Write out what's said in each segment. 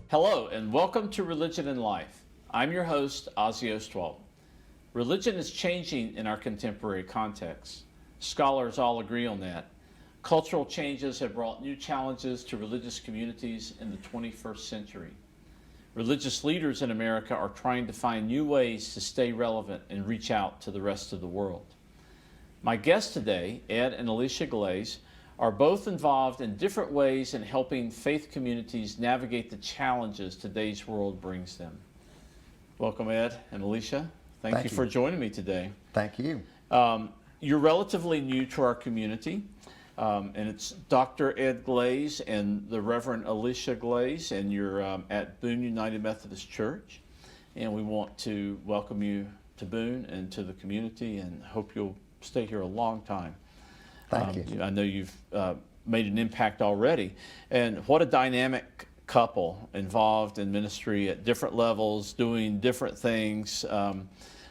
Hello and welcome to Religion and Life. I'm your host, Ozzy Ostwald. Religion is changing in our contemporary context. Scholars all agree on that. Cultural changes have brought new challenges to religious communities in the 21st century. Religious leaders in America are trying to find new ways to stay relevant and reach out to the rest of the world. My guests today, Ed and Alicia Glaze, are both involved in different ways in helping faith communities navigate the challenges today's world brings them. Welcome, Ed and Alicia. Thank you for joining me today. Thank you. You're relatively new to our community, and it's Dr. Ed Glaze and the Reverend Alicia Glaze, and you're at Boone United Methodist Church. And we want to welcome you to Boone and to the community and hope you'll stay here a long time. Thank you. I know you've made an impact already. And what a dynamic couple involved in ministry at different levels, doing different things.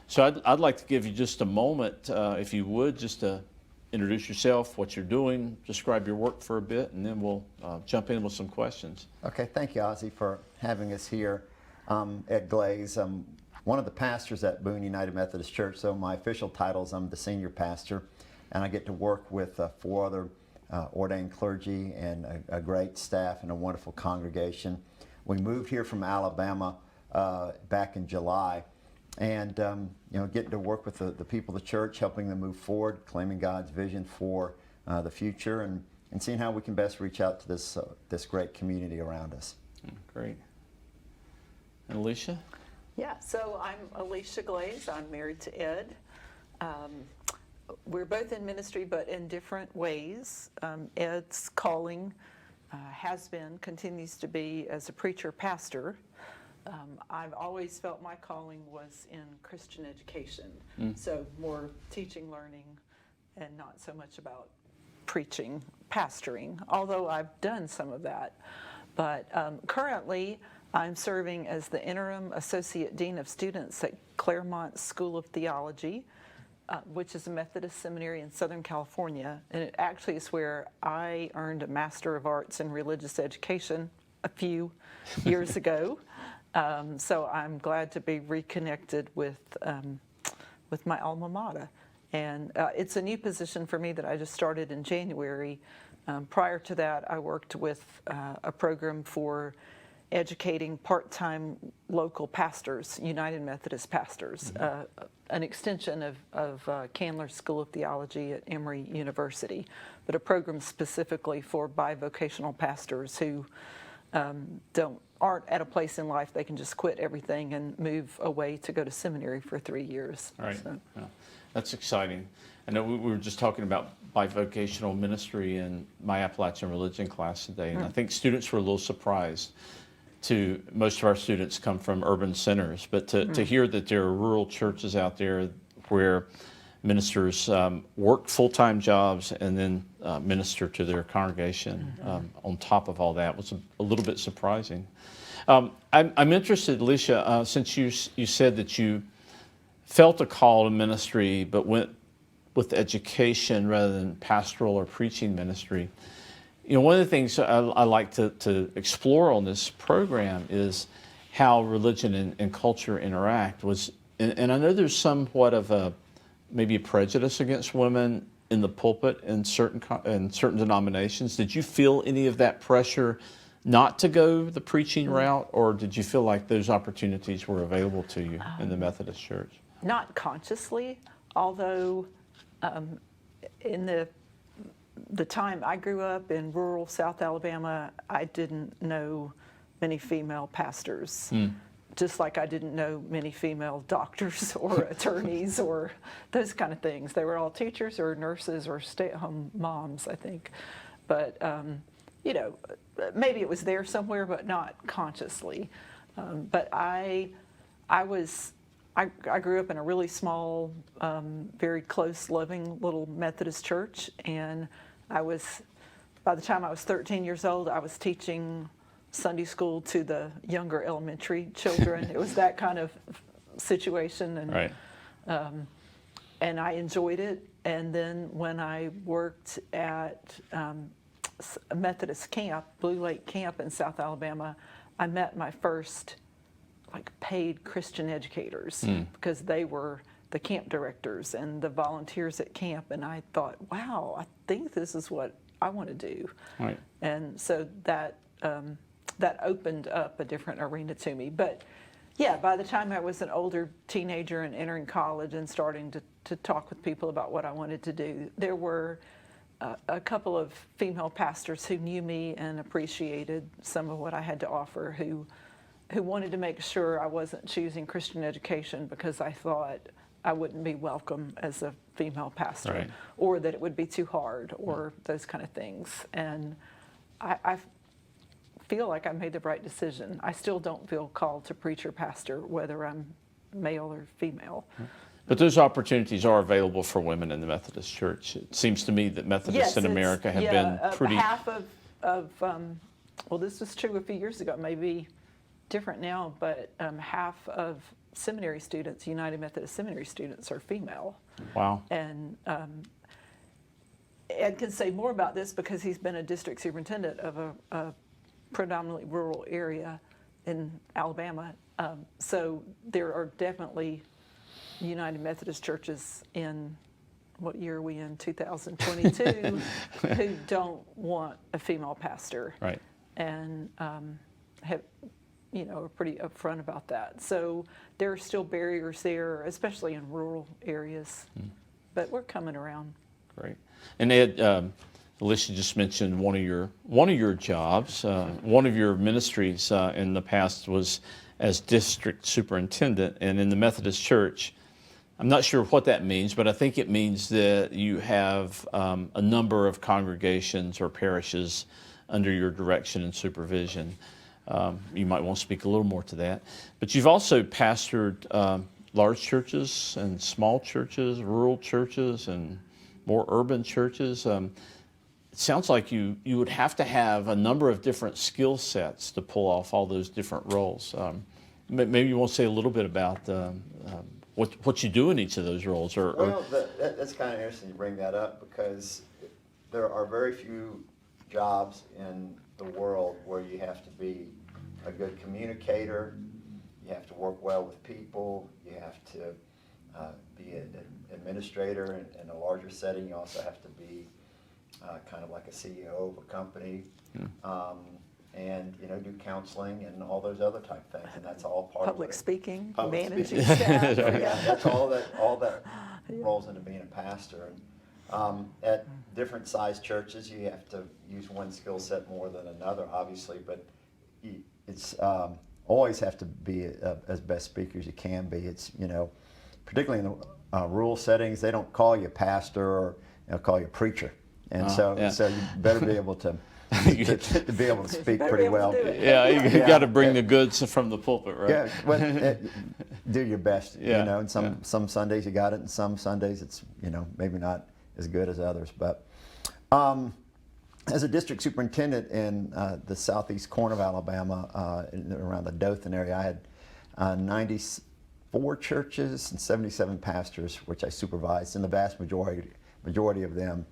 So I'd like to give you just a moment, if you would, just to introduce yourself, what you're doing, describe your work for a bit, and then we'll jump in with some questions. Okay, thank you, Ozzy, for having us here. Ed Glaze. I'm one of the pastors at Boone United Methodist Church, so my official title is I'm the senior pastor. And I get to work with 4 other ordained clergy and a great staff and a wonderful congregation. We moved here from Alabama back in July, and getting to work with the people of the church, helping them move forward, claiming God's vision for the future, and seeing how we can best reach out to this great community around us. Great. And Alicia? Yeah, so I'm Alicia Glaze. I'm married to Ed. We're both in ministry, but in different ways. Ed's calling continues to be as a preacher pastor. I've always felt my calling was in Christian education, so more teaching, learning, and not so much about preaching, pastoring, although I've done some of that. But currently, I'm serving as the interim associate dean of students at Claremont School of Theology, which is a Methodist seminary in Southern California, and it actually is where I earned a Master of Arts in Religious Education a few years ago. So I'm glad to be reconnected with my alma mater. And it's a new position for me that I just started in January. Prior to that, I worked with a program for educating part-time local pastors, United Methodist pastors, an extension of Candler School of Theology at Emory University, but a program specifically for bivocational pastors who aren't at a place in life they can just quit everything and move away to go to seminary for 3 years. Right. So. Yeah. That's exciting. I know we were just talking about bivocational ministry in my Appalachian religion class today, and I think students were a little surprised. Most of our students come from urban centers, but to hear that there are rural churches out there where ministers work full-time jobs and then minister to their congregation on top of all that was a little bit surprising. I'm interested, Alicia, since you said that you felt a call to ministry but went with education rather than pastoral or preaching ministry. One of the things I like to explore on this program is how religion and culture interact. And I know there's somewhat of maybe a prejudice against women in the pulpit in certain denominations. Did you feel any of that pressure not to go the preaching route, or did you feel like those opportunities were available to you in the Methodist Church? Not consciously, although in the time I grew up in rural South Alabama, I didn't know many female pastors, just like I didn't know many female doctors or attorneys or those kind of things. They were all teachers or nurses or stay-at-home moms, I think. But, maybe it was there somewhere, but not consciously. But I grew up in a really small, very close, loving little Methodist church, and by the time I was 13 years old, I was teaching Sunday school to the younger elementary children. It was that kind of situation, and Right. And I enjoyed it. And then when I worked at a Methodist camp, Blue Lake Camp in South Alabama, I met my first like paid Christian educators because they were the camp directors and the volunteers at camp, and I thought, wow, I think this is what I want to do. Right. And so that that opened up a different arena to me. But yeah, by the time I was an older teenager and entering college and starting to talk with people about what I wanted to do, there were a couple of female pastors who knew me and appreciated some of what I had to offer, who wanted to make sure I wasn't choosing Christian education because I thought I wouldn't be welcome as a female pastor, Right. or that it would be too hard, or those kind of things. And I feel like I made the right decision. I still don't feel called to preach or pastor, whether I'm male or female. But those opportunities are available for women in the Methodist Church. It seems to me that Methodists in it's- America have been pretty... half of well, this was true a few years ago, maybe different now, but half of seminary students, United Methodist Seminary students, are female. Wow. And Ed can say more about this because he's been a district superintendent of a predominantly rural area in Alabama. So there are definitely United Methodist churches in, what year are we in, 2022, who don't want a female pastor. Right. And have, are pretty upfront about that. So there are still barriers there, especially in rural areas. But we're coming around. Great. And Ed, Alicia just mentioned one of your jobs, one of your ministries in the past was as district superintendent, and in the Methodist Church. I'm not sure what that means, but I think it means that you have a number of congregations or parishes under your direction and supervision. You might want to speak a little more to that. But you've also pastored large churches and small churches, rural churches, and more urban churches. It sounds like you would have to have a number of different skill sets to pull off all those different roles. Maybe you want to say a little bit about what you do in each of those roles. Well, that's kind of interesting you bring that up, because there are very few jobs in the world where you have to be a good communicator, you have to work well with people, you have to be an administrator in a larger setting, you also have to be kind of like a CEO of a company, and do counseling and all those other type things, and that's all part Public of it. speaking, Public managing speaking. staff. Yeah, that's all that rolls into being a pastor. And, at different sized churches, you have to use one skill set more than another, obviously, but it's always have to be as best speaker as you can be. It's, particularly in the rural settings, they don't call you pastor or call you preacher, and so you better be able to be able to speak Better pretty be able well. to do it. Yeah, you got to bring the goods from the pulpit, right? Yeah, well, do your best, Yeah, and some Sundays you got it, and some Sundays it's, maybe not as good as others. But as a district superintendent in the southeast corner of Alabama, around the Dothan area, I had 94 churches and 77 pastors, which I supervised, and the vast majority of them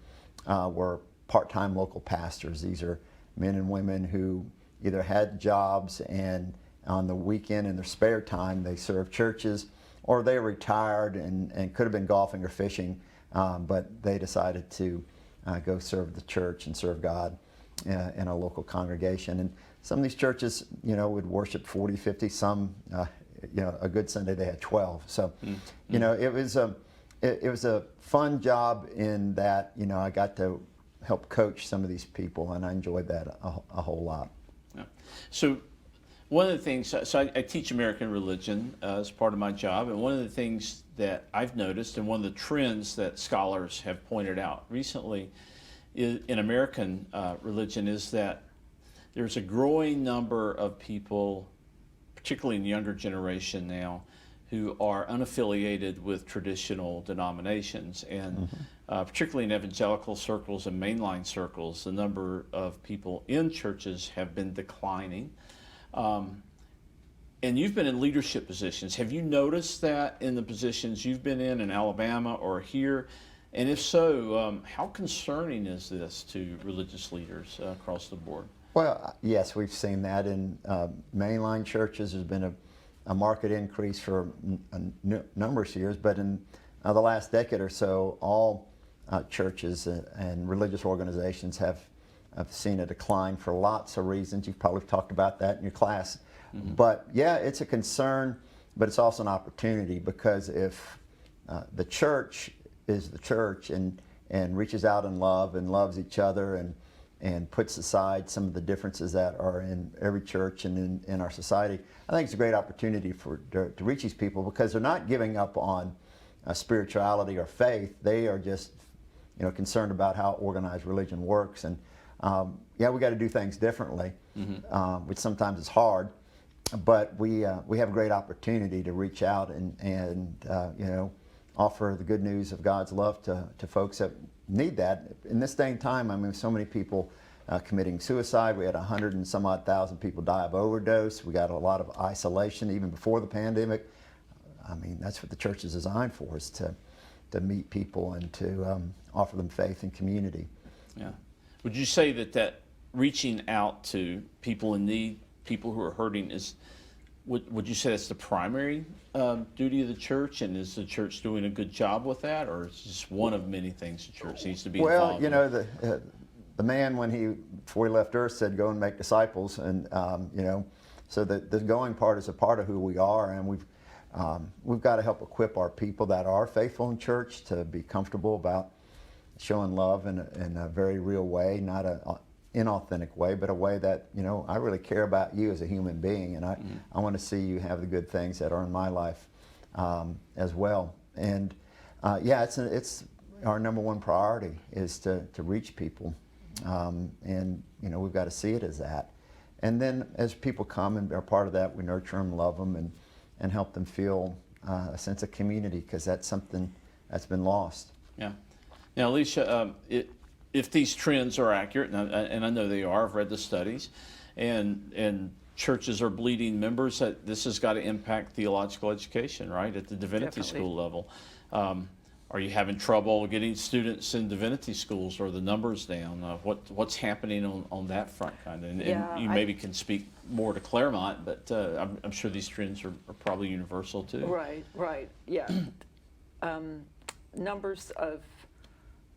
were part-time local pastors. These are men and women who either had jobs and on the weekend in their spare time they served churches, or they retired and could have been golfing or fishing, but they decided to go serve the church and serve God in a local congregation. And some of these churches, would worship 40, 50, some, a good Sunday they had 12. So, it was a fun job in that, I got to help coach some of these people, and I enjoyed that a whole lot. Yeah. So one of the things, I teach American religion as part of my job, and one of the things that I've noticed, and one of the trends that scholars have pointed out recently in American religion, is that there's a growing number of people, particularly in the younger generation now, who are unaffiliated with traditional denominations. And particularly in evangelical circles and mainline circles, the number of people in churches have been declining. And you've been in leadership positions. Have you noticed that in the positions you've been in Alabama or here? And if so, how concerning is this to religious leaders across the board? Well, yes, we've seen that in mainline churches. There's been a market increase for numerous years, but in the last decade or so, all churches and religious organizations have seen a decline for lots of reasons. You've probably talked about that in your class. Mm-hmm. But yeah, it's a concern, but it's also an opportunity, because if the church is the church and reaches out in love and loves each other and puts aside some of the differences that are in every church and in our society, I think it's a great opportunity to reach these people, because they're not giving up on spirituality or faith. They are just concerned about how organized religion works. And yeah, we got to do things differently, mm-hmm. Which sometimes is hard, but we have a great opportunity to reach out and offer the good news of God's love to folks that need that. In this day and time, I mean, so many people committing suicide. We had 100 and some odd thousand people die of overdose. We got a lot of isolation even before the pandemic. I mean, that's what the church is designed for, is to meet people and to offer them faith and community. Yeah. Would you say that reaching out to people in need, people who are hurting, would you say that's the primary duty of the church, and is the church doing a good job with that, or is it just one of many things the church needs to be involved in? Well, the man, before he left Earth, said, "Go and make disciples," and so the going part is a part of who we are, and we've got to help equip our people that are faithful in church to be comfortable about showing love in a very real way, not an inauthentic way, but a way that, I really care about you as a human being, and I want to see you have the good things that are in my life as well. And yeah, it's our number one priority is to reach people, and we've got to see it as that. And then as people come and are part of that, we nurture them, love them, and help them feel a sense of community, because that's something that's been lost. Yeah. Now, Alicia, if these trends are accurate, and I know they are, I've read the studies, and churches are bleeding members, that this has got to impact theological education, right, at the divinity Definitely. school level. Are you having trouble getting students in divinity schools, or the numbers down? What's happening on that front, kind of? And you maybe can speak more to Claremont, but I'm sure these trends are probably universal too. Right, yeah. Numbers of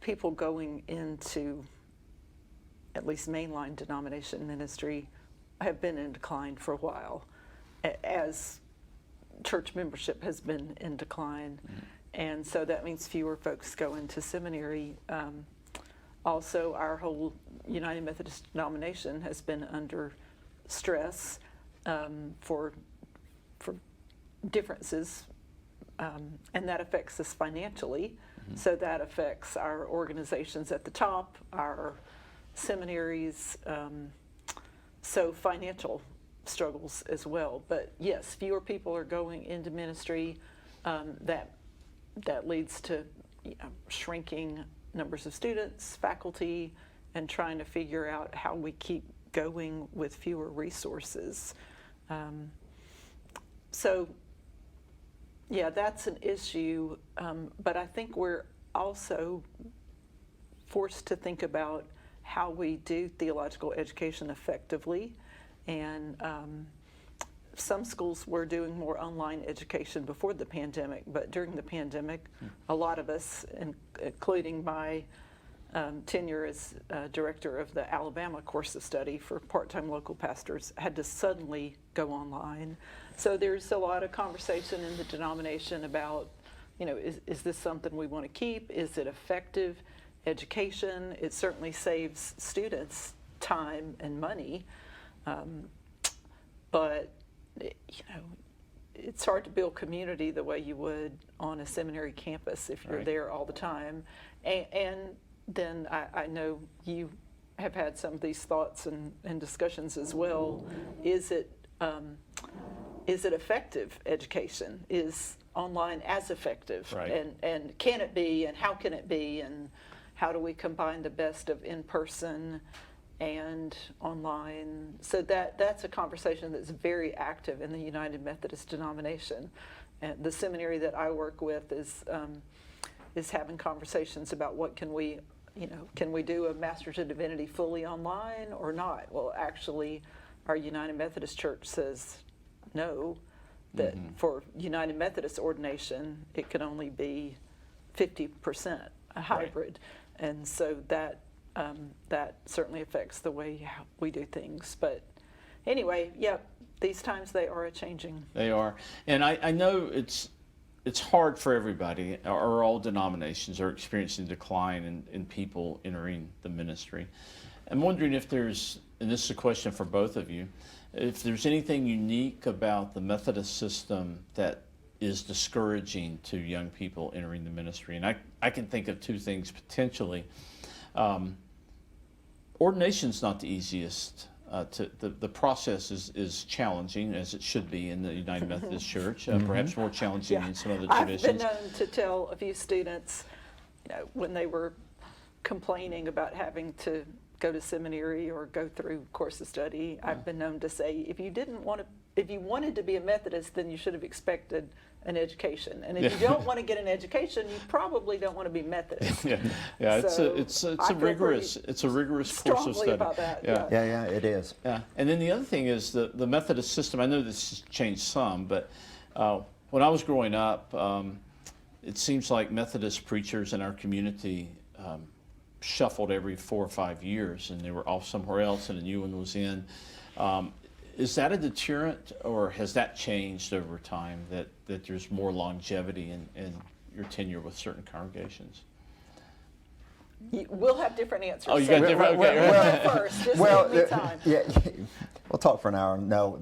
people going into at least mainline denomination ministry have been in decline for a while, as church membership has been in decline. Mm-hmm. And so that means fewer folks go into seminary. Also, our whole United Methodist denomination has been under stress for differences, and that affects us financially. Mm-hmm. So that affects our organizations at the top, our seminaries, so financial struggles as well. But yes, fewer people are going into ministry. That leads to shrinking numbers of students, faculty, and trying to figure out how we keep going with fewer resources. So yeah, that's an issue, but I think we're also forced to think about how we do theological education effectively, and some schools were doing more online education before the pandemic, but during the pandemic, a lot of us, including my tenure as director of the Alabama course of study for part-time local pastors, had to suddenly go online. So there's a lot of conversation in the denomination about, is this something we want to keep? Is it effective education? It certainly saves students time and money, but it's hard to build community the way you would on a seminary campus if you're right there all the time. And then I know you have had some of these thoughts and discussions as well. Is it effective education? Is online as effective? Right. And can it be, and how can it be, and how do we combine the best of in-person and online? So that's a conversation that's very active in the United Methodist denomination. And the seminary that I work with is having conversations about what can we can we do a Master's of Divinity fully online or not? Well, actually, our United Methodist Church says no, that for United Methodist ordination, it can only be 50% a hybrid. Right. And so that certainly affects the way we do things. But anyway, yeah, these times they are a-changing. They are. And I know it's hard for everybody, or all denominations are experiencing decline in people entering the ministry. I'm wondering if there's, and this is a question for both of you, if there's anything unique about the Methodist system that is discouraging to young people entering the ministry. And I can think of two things potentially. Ordination's not the easiest. The process is challenging, as it should be in the United Methodist Church, perhaps more challenging in some other traditions. I've been known to tell a few students, when they were complaining about having to go to seminary or go through course of study, I've been known to say, if you wanted to be a Methodist, then you should have expected an education. And if you don't want to get an education, you probably don't want to be Methodist. So it's a rigorous course of study. About that. Yeah, it is. Yeah, and then the other thing is the Methodist system. I know this has changed some, but when I was growing up, it seems like Methodist preachers in our community shuffled every 4 or 5 years, and they were off somewhere else, and a new one was in. Is that a deterrent, or has that changed over time, that there's more longevity in your tenure with certain congregations? We'll have different answers. Oh, you got different? Okay. First, just give me time. Yeah, we'll talk for an hour. No,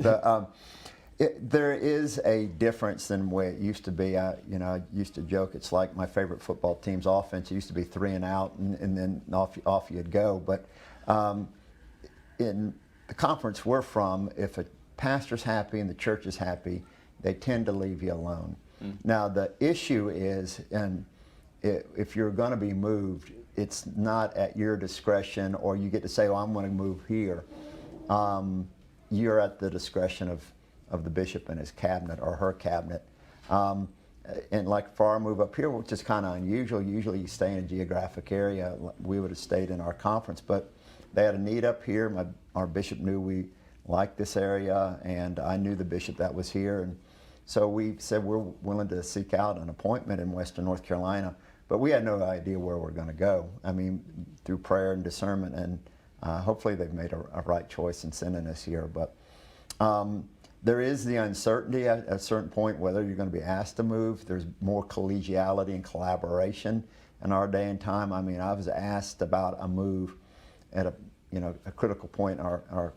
there is a difference than the way it used to be. I used to joke it's like my favorite football team's offense. It used to be 3 and out, and then off you'd go. But in the conference we're from, if a pastor's happy and the church is happy, they tend to leave you alone. Now the issue is, and if you're going to be moved, it's not at your discretion, or you get to say, "Oh, I'm going to move here." You're at the discretion of the bishop and his cabinet or her cabinet. And like for our move up here, which is kind of unusual, usually you stay in a geographic area. We would have stayed in our conference, but they had a need up here. Our bishop knew we liked this area, and I knew the bishop that was here. And so we said we're willing to seek out an appointment in Western North Carolina, but we had no idea where we're going to go. I mean, through prayer and discernment, and hopefully they've made a right choice in sending us here. But there is the uncertainty at a certain point whether you're going to be asked to move. There's more collegiality and collaboration in our day and time. I mean, I was asked about a move at a critical point in our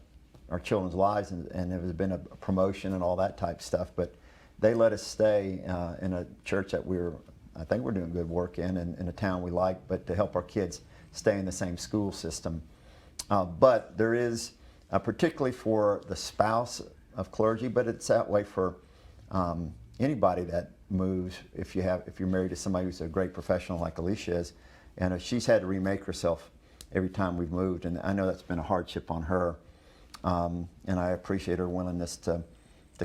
children's lives, and there has been a promotion and all that type of stuff. But they let us stay in a church that I think we're doing good work in a town we like, but to help our kids stay in the same school system. But there is, particularly for the spouse of clergy, but it's that way for anybody that moves. If you're married to somebody who's a great professional like Alicia is, and she's had to remake herself every time we've moved, and I know that's been a hardship on her, and I appreciate her willingness to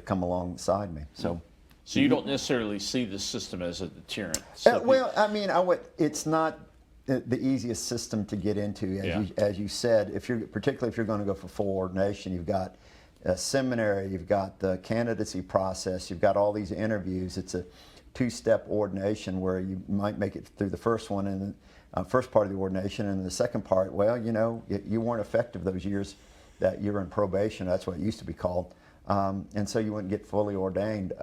come alongside me. So you don't necessarily see the system as a deterrent? Well, I mean, it's not the easiest system to get into, as you said. Particularly if you're going to go for full ordination, you've got a seminary, you've got the candidacy process, you've got all these interviews. It's a 2-step ordination where you might make it through the first one and first part of the ordination, and the second part, well, you weren't effective those years that you're in probation. That's what it used to be called, and so you wouldn't get fully ordained.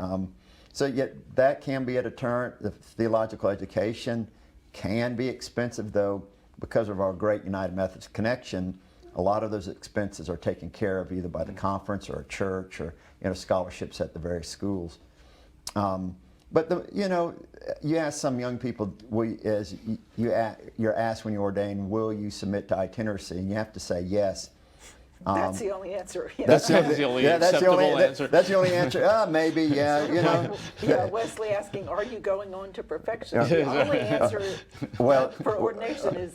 So yet that can be a deterrent. The theological education can be expensive, though, because of our great United Methodist connection. A lot of those expenses are taken care of either by the conference or a church or scholarships at the various schools. But you ask some young people, you're asked when you ordain, will you submit to itinerancy? And you have to say yes. That's the only answer. Yeah. That's the only acceptable answer. That's the only answer. Maybe, yeah, Yeah, Wesley asking, are you going on to perfection? The only answer for ordination is...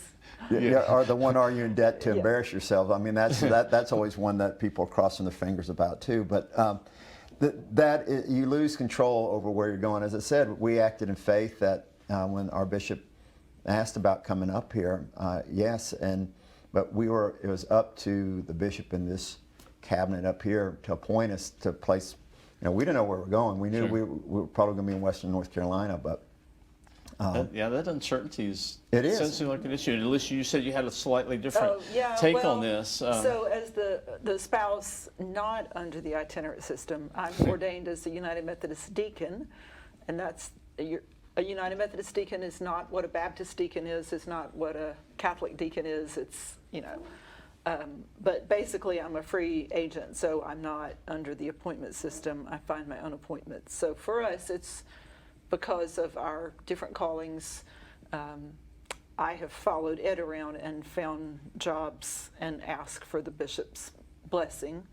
Or the one, are you in debt to embarrass yourself? I mean, that's always one that people are crossing their fingers about too. But you lose control over where you're going. As I said, we acted in faith that when our bishop asked about coming up here, yes, but it was up to the bishop in this cabinet up here to appoint us to place. We didn't know where we're going. We knew Sure. we were probably going to be in Western North Carolina, but that uncertainty is It is. essentially like an issue. And Alicia, you said you had a slightly different Oh, yeah, take well, on this. So as the spouse not under the itinerant system, I'm ordained as a United Methodist deacon, and that's a United Methodist deacon is not what a Baptist deacon is not what a Catholic deacon is. It's, but basically I'm a free agent, so I'm not under the appointment system. I find my own appointments. So for us, it's because of our different callings. I have followed Ed around and found jobs and asked for the bishop's blessing.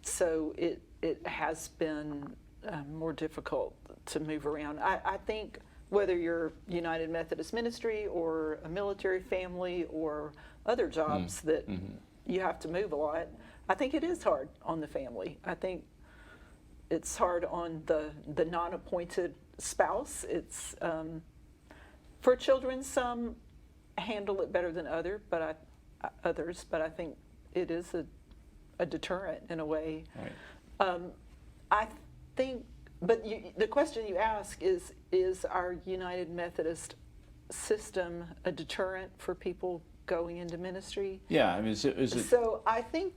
So it has been more difficult to move around. I think whether you're United Methodist Ministry or a military family or other jobs that you have to move a lot, I think it is hard on the family. I think it's hard on the non-appointed spouse. It's for children, some handle it better than others, but I think it is a deterrent in a way. Right. I think, but the question you ask is our United Methodist system a deterrent for people going into ministry? Yeah, I mean, is it So I think,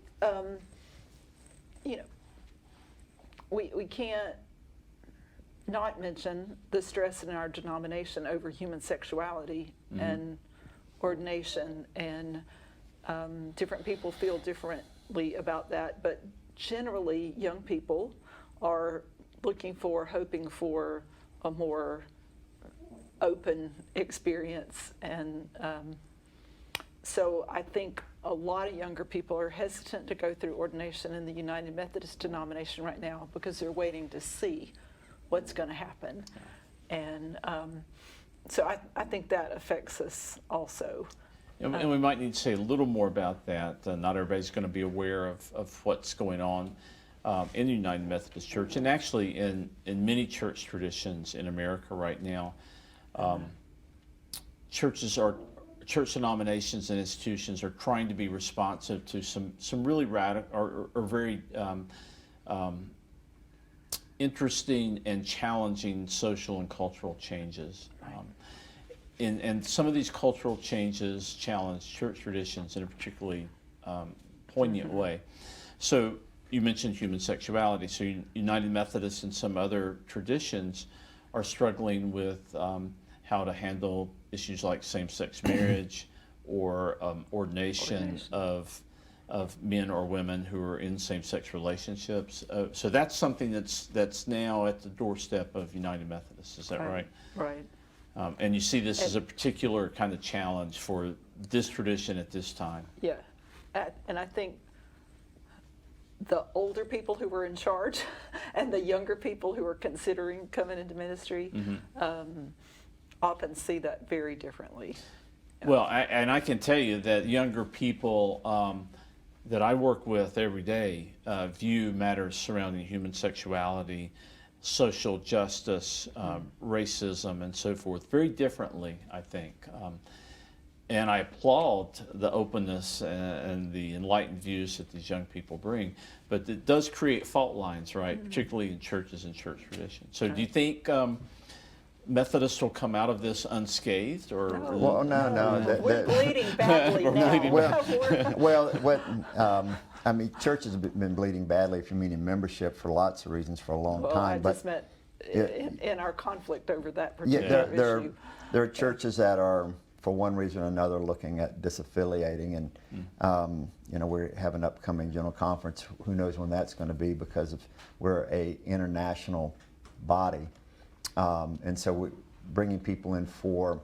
we can't not mention the stress in our denomination over human sexuality and ordination, and different people feel differently about that, but generally young people are hoping for a more open experience, and so I think a lot of younger people are hesitant to go through ordination in the United Methodist denomination right now because they're waiting to see what's going to happen. And so I think that affects us also. and we might need to say a little more about that. Not everybody's going to be aware of what's going on in the United Methodist Church, and actually in many church traditions in America right now. Church denominations and institutions are trying to be responsive to some really radical or very interesting and challenging social and cultural changes. And some of these cultural changes challenge church traditions in a particularly poignant way. So you mentioned human sexuality. So United Methodists and some other traditions are struggling with how to handle issues like same-sex marriage or ordination of men or women who are in same-sex relationships. So that's something that's now at the doorstep of United Methodists. Is that right? Right. And you see this as a particular kind of challenge for this tradition at this time. Yeah, and I think the older people who were in charge and the younger people who are considering coming into ministry often see that very differently. Well, I can tell you that younger people that I work with every day view matters surrounding human sexuality, social justice, racism, and so forth very differently, I think. And I applaud the openness and the enlightened views that these young people bring. But it does create fault lines, right? Particularly in churches and church tradition. So do you think Methodists will come out of this unscathed? Or Well, no. We're bleeding badly now. I mean, churches have been bleeding badly, if you mean in membership, for lots of reasons for a long time. I just meant in our conflict over that particular issue. There are churches that are, for one reason or another, looking at disaffiliating, and we have an upcoming general conference. Who knows when that's going to be, because we're a international body, and so bringing people in from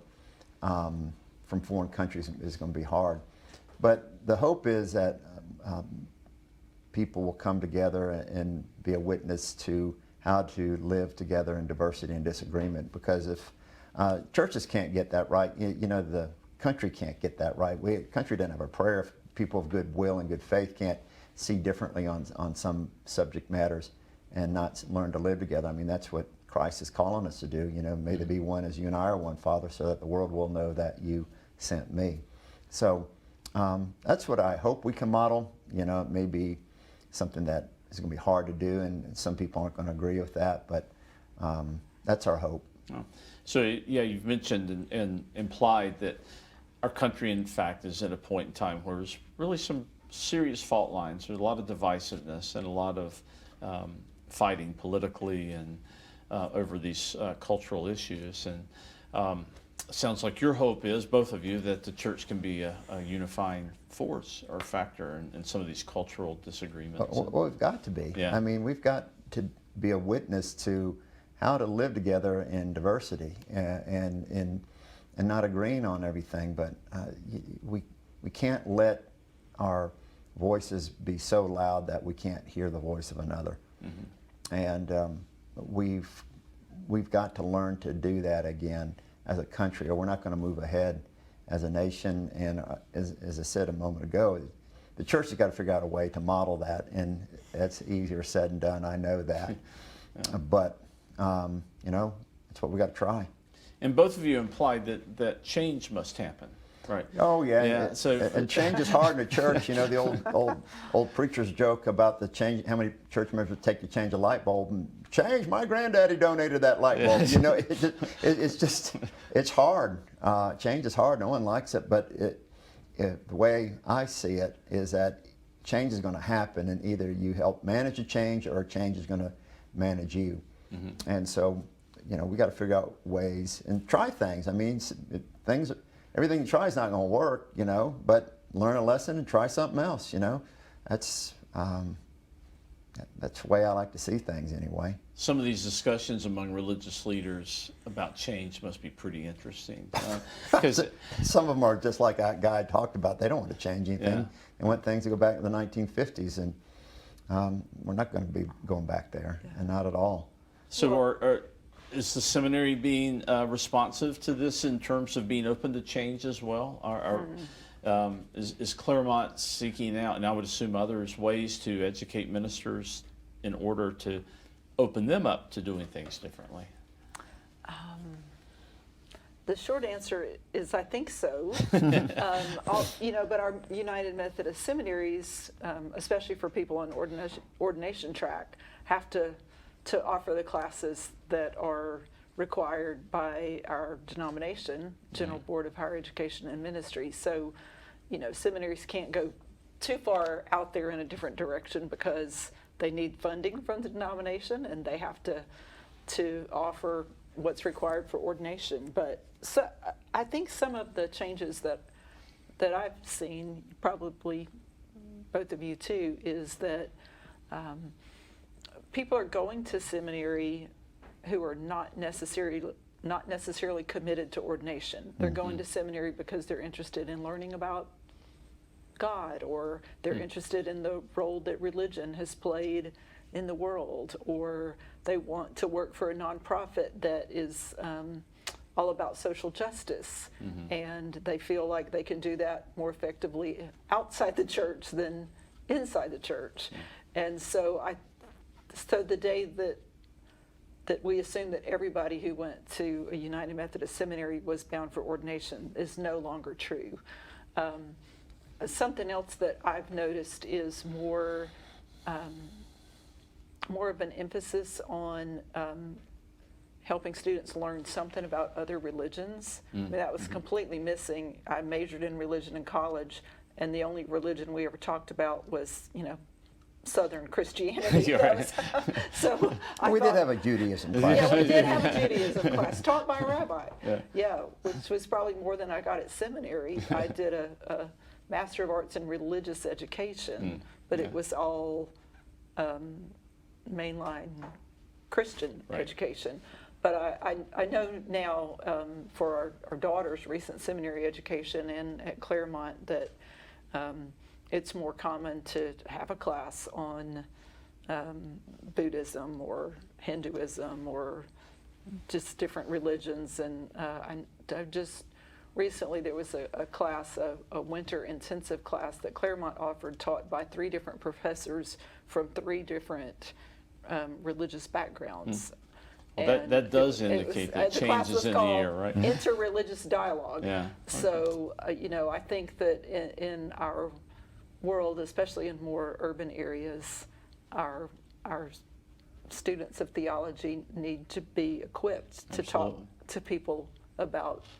foreign countries is going to be hard. But the hope is that people will come together and be a witness to how to live together in diversity and disagreement. Because if churches can't get that right, the country can't get that right. The country doesn't have a prayer. If people of good will and good faith can't see differently on some subject matters and not learn to live together. I mean, that's what Christ is calling us to do. May they be one as you and I are one, Father, so that the world will know that you sent me. So that's what I hope we can model. It may be something that is going to be hard to do, and some people aren't going to agree with that, but that's our hope. Oh. So, yeah, you've mentioned and implied that our country, in fact, is at a point in time where there's really some serious fault lines. There's a lot of divisiveness and a lot of fighting politically and over these cultural issues. And it sounds like your hope is, both of you, that the church can be a unifying force or factor in some of these cultural disagreements. Well, we've got to be. Yeah. I mean, we've got to be a witness to how to live together in diversity and not agreeing on everything. But we can't let our voices be so loud that we can't hear the voice of another. Mm-hmm. And we've got to learn to do that again as a country, or we're not going to move ahead as a nation. And as I said a moment ago, the church has got to figure out a way to model that, and that's easier said than done. I know that, yeah. But it's what we got to try. And both of you implied that change must happen, right? Oh yeah. Yeah. And change is hard in the church. The old preacher's joke about the change. How many church members would take to change a light bulb? And change. My granddaddy donated that light bulb. Yes. It's hard. Change is hard. No one likes it. But the way I see it is that change is going to happen, and either you help manage a change, or change is going to manage you. Mm-hmm. And so, we got to figure out ways and try things. I mean, everything you try is not going to work, but learn a lesson and try something else, That's the way I like to see things anyway. Some of these discussions among religious leaders about change must be pretty interesting. Because some of them are just like that guy talked about. They don't want to change anything. Yeah. They want things to go back to the 1950s, and we're not going to be going back there, and not at all. So is the seminary being responsive to this in terms of being open to change as well? Is Claremont seeking out, and I would assume others, ways to educate ministers in order to open them up to doing things differently? The short answer is I think so. But our United Methodist seminaries, especially for people on ordination track, have to offer the classes that are required by our denomination, General Board of Higher Education and Ministry. So, seminaries can't go too far out there in a different direction because they need funding from the denomination, and they have to offer what's required for ordination. But so I think some of the changes that I've seen, probably both of you too, is that people are going to seminary who are not necessarily committed to ordination. They're going to seminary because they're interested in learning about God, or they're interested in the role that religion has played in the world, or they want to work for a nonprofit that is all about social justice, and they feel like they can do that more effectively outside the church than inside the church. And so the day that we assumed that everybody who went to a United Methodist seminary was bound for ordination is no longer true. Something else that I've noticed is more of an emphasis on helping students learn something about other religions. I mean, that was completely missing. I majored in religion in college, and the only religion we ever talked about was, Southern Christianity. Right. So we did have a Judaism class. Yeah, we did have a Judaism class taught by a rabbi. Yeah, which was probably more than I got at seminary. I did a Master of Arts in Religious Education, but it was all mainline Christian education. But I know now for our daughter's recent seminary education at Claremont that it's more common to have a class on Buddhism or Hinduism or just different religions. And I just recently there was a class, a winter intensive class that Claremont offered, taught by 3 different professors from 3 different religious backgrounds. Well, that does it was- indicate that the class change is was in the called air, right? Interreligious dialogue. Yeah. So, I think that in our world, especially in more urban areas, our students of theology need to be equipped to talk Absolutely. to people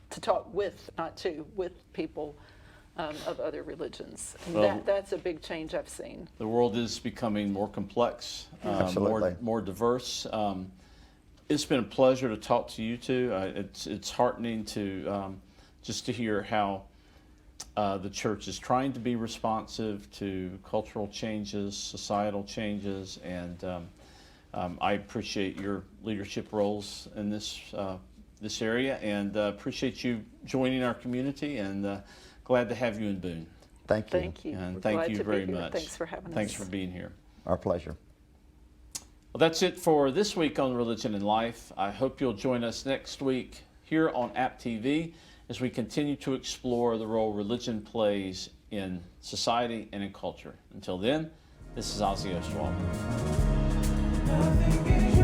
to talk with, not to, with people of other religions. And Well, that's a big change I've seen. The world is becoming more complex, Absolutely. more diverse. It's been a pleasure to talk to you two. It's heartening to just to hear how the church is trying to be responsive to cultural changes, societal changes, and I appreciate your leadership roles in this area, and appreciate you joining our community, and glad to have you in Boone. Thank you. Thank you. And We're thank glad you to be very here. much. Thanks for having Thanks us. for being here. Our pleasure. Well, that's it for this week on Religion and Life. I hope you'll join us next week here on App TV as we continue to explore the role religion plays in society and in culture. Until then, this is Ozzy Ostwald. Nothing is